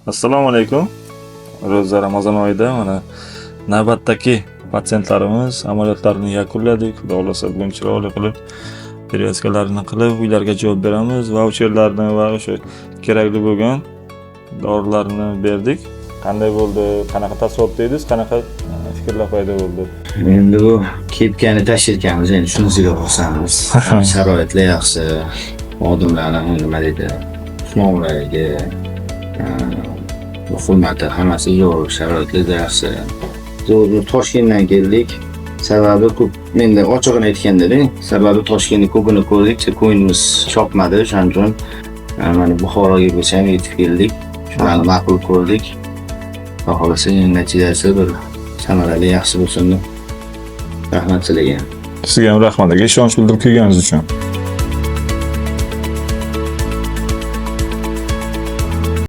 Assalomu alaykum. Ro'za Ramazon oyida mana navbatdagi patsientlarimiz amaliyotlarini yakunladik. Xudo xolasa bugun chiroyli qilib перевязкalarini qilib uylarga javob beramiz. Vaucherlarni va o'sha kerakli bo'lgan dorilarni berdik. Qanday bo'ldi? Qanaqa taassurot dedingiz? Qanaqa fikrlar paydo bo'ldi? Endi bu kepkani tashirkanmiz, endi shunisiga xursandmiz. Sharoitlar yaxshi, xodimlarni nima deydi, sinovlarga hurmati hammasi zo'r, sharoitlar yaxshi. Zo'r Toshkentdan keldik. Sababi ko'p, menda ochig'ini aytganda, sababi Toshkentni ko'pini ko'rdik, ko'nglimiz chopmadi, o'shaning uchun mana Buxoroga ham yetib keldik. Shuni ma'qul ko'rdik. Xudo xolasa natijasi bir samarali yaxshi bo'lsin deb rahmat tilayman. Sizga ham rahmat aka, ishonch bildirib kelganingiz uchun.